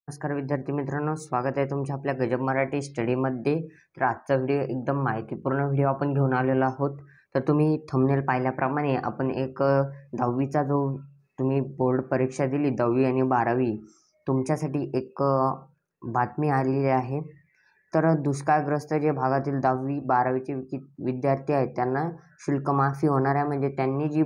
नमस्कार विद्यार्थी मित्रांनो, स्वागत आहे तुमच्या आपल्या गजब मराठी स्टडीमध्ये। तर आजचा व्हिडिओ एकदम माहितीपूर्ण व्हिडिओ आपण घेऊन आलेलो आहोत। तर तुम्ही थंबनेल पाहिल्याप्रमाणे आपण एक 10वीचा जो तुम्ही बोर्ड परीक्षा दिली 10वी आणि 12वी, तुमच्यासाठी एक बातमी आलेली आहे। तर दुष्काळग्रस्त जे भागातील 10वी 12वीचे विद्यार्थी आहेत त्यांना शुल्क माफी होणार आहे। म्हणजे त्यांनी जी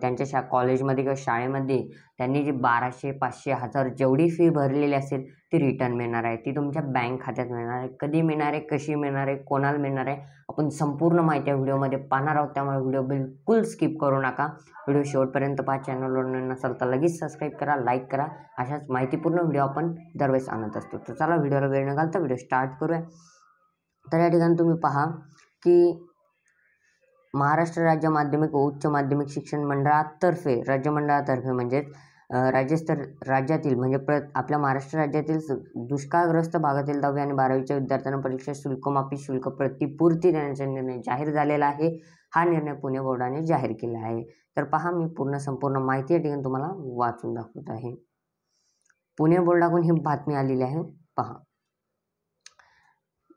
त्यांच्या कॉलेजमध्ये किंवा शाळेमध्ये त्यांनी जी 1200, 500, 1000 जेवढी फी भरलेली असेल ती रिटर्न मिळणार आहे। ती तुमच्या बँक खात्यात मिळणार आहे। कधी मिळणार आहे, कशी मिळणार आहे, कोणाला मिळणार आहे, आपण संपूर्ण माहिती या व्हिडिओमध्ये पाहणार आहोत। त्यामुळे व्हिडिओ बिलकुल स्किप करू नका। व्हिडिओ शेवटपर्यंत पहा। चॅनलवर नसाल तर लगेच सबस्क्राईब करा, लाईक करा। अशाच माहितीपूर्ण व्हिडिओ आपण दरवेळेस आणत असतो। तर चला व्हिडिओला वेळ न घालता व्हिडिओ स्टार्ट करूया। तर या ठिकाणी तुम्ही पहा की महाराष्ट्र राज्य माध्यमिक व उच्च माध्यमिक शिक्षण मंडळातर्फे, राज्य मंडळातर्फे म्हणजेच राज्यातील म्हणजे आपल्या महाराष्ट्र राज्यातील दुष्काळग्रस्त भागातील 10वी आणि 12वीच्या विद्यार्थ्यांना परीक्षा शुल्क माफी, शुल्क प्रतिपूर्ती देण्याचा निर्णय जाहीर झालेला आहे। हा निर्णय पुणे बोर्डाने जाहीर केला आहे। तर पहा, मी संपूर्ण माहिती या ठिकाणी तुम्हाला वाचून दाखवत आहे। पुणे बोर्डाकडून ही बातमी आलेली आहे, पहा।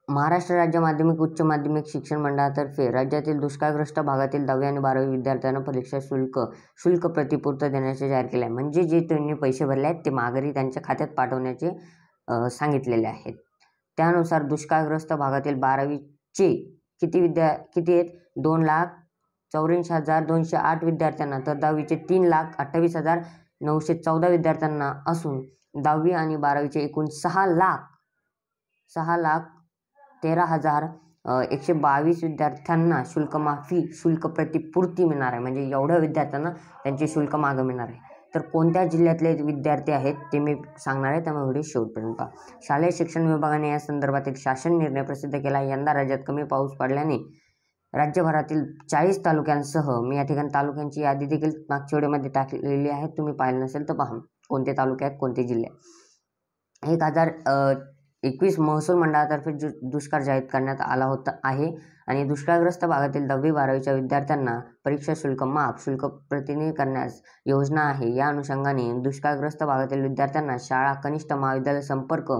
महाराष्ट्र राज्य माध्यमिक उच्च माध्यमिक शिक्षण मंडळातर्फे राज्यातील दुष्काळग्रस्त भागातील 10वी आणि 12वी विद्यार्थ्यांना परीक्षा शुल्क प्रतिपूर्ती देण्याचे जाहीर केले आहे। म्हणजे जे त्यांनी पैसे भरले आहेत ते माघारी त्यांच्या खात्यात पाठवण्याचे सांगितलेले आहेत। त्यानुसार दुष्काळग्रस्त भागातील 12वीचे किती आहेत, 2,84,208 विद्यार्थ्यांना, तर 10वीचे 3,28,914 विद्यार्थ्यांना असून 10वी आणि 12वीचे एकूण 6,13,122 विद्यार्थ्यांना शुल्क माफी, शुल्क प्रतिपूर्ती मिळणार आहे। म्हणजे एवढ्या विद्यार्थ्यांना त्यांचे शुल्क मागे मिळणार आहे। तर कोणत्या जिल्ह्यातले विद्यार्थी आहेत ते मी सांगणार आहे, त्यामुळे व्हिडिओ शेवटपर्यंत पहा। शालेय शिक्षण विभागाने या संदर्भात एक शासन निर्णय प्रसिद्ध केला। यंदा राज्यात कमी पाऊस पडल्याने राज्यभरातील 40 तालुक्यांसह, मी या ठिकाणी तालुक्यांची यादी देखील मागच्या व्हिडिओमध्ये टाकलेली आहे, तुम्ही पाहिलं नसेल तर पहा कोणते तालुके आहेत, कोणते जिल्हे। 1021 महसूल मंडळातर्फे दुष्काळ जाहीर करण्यात आला आहे आणि दुष्काळग्रस्त भागातील 10वी 12वीच्या विद्यार्थ्यांना परीक्षा शुल्क माफ, शुल्क प्रतिनिधी करण्यास योजना आहे। या अनुषंगाने दुष्काळग्रस्त भागातील विद्यार्थ्यांना शाळा, कनिष्ठ महाविद्यालय संपर्क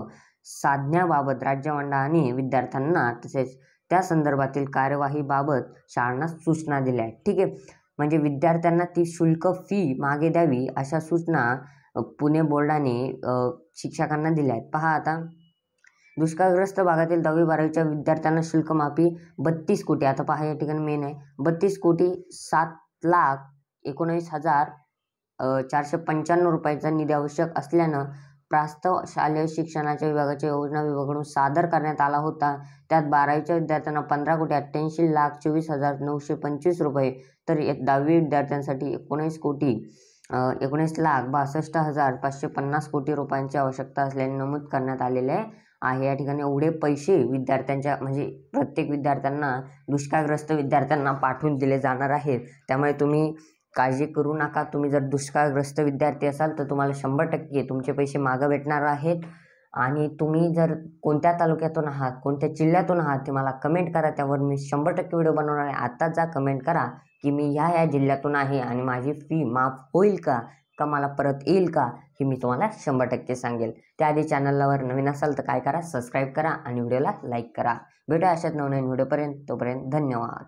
साधण्याबाबत राज्य मंडळाने विद्यार्थ्यांना तसेच त्या संदर्भातील कार्यवाहीबाबत शाळांना सूचना दिल्या आहेत। ठीक आहे, म्हणजे विद्यार्थ्यांना ती शुल्क फी मागे द्यावी अशा सूचना पुणे बोर्डाने शिक्षकांना दिल्या आहेत। पहा आता, दुष्काळग्रस्त भागातील 10वी 12वीच्या विद्यार्थ्यांना शुल्क माफी 32 कोटी, आता पहा या ठिकाणी मेन आहे, 32,07,19,495 रुपयाचा निधी आवश्यक असल्यानं प्रस्ताव शालेय शिक्षणाच्या विभागाच्या योजना विभागाकडून सादर करण्यात आला होता। त्यात 12वीच्या विद्यार्थ्यांना 15,88,24,925 रुपये, तर 10वी विद्यार्थ्यांसाठी 19,62,550 कोटी रुपयांची आवश्यकता असल्याने नमूद करण्यात आलेले आहे। या ठिकाणी एवढे पैसे विद्यार्थ्यांच्या म्हणजे प्रत्येक विद्यार्थ्यांना, दुष्काळग्रस्त विद्यार्थ्यांना पाठवून दिले जाणार आहेत। त्यामुळे तुम्ही काळजी करू नका। तुम्ही जर दुष्काळग्रस्त विद्यार्थी असाल तर तुम्हाला 100% तुमचे पैसे मागं भेटणार आहेत। आणि तुम्ही जर कोणत्या तालुक्यातून आहात, कोणत्या जिल्ह्यातून आहात ते मला कमेंट करा, त्यावर मी 100% व्हिडिओ बनवणार आहे। आत्ताच जा कमेंट करा की मी ह्या जिल्ह्यातून आहे आणि माझी फी माफ होईल का मला परत येईल का, हे मी तुम्हाला 100% सांगेल। त्याआधी चॅनलवर नवीन असाल तर काय करा, सबस्क्राईब करा आणि व्हिडिओला लाईक करा। भेटूया अशाच नवनवीन व्हिडिओपर्यंत, तोपर्यंत धन्यवाद।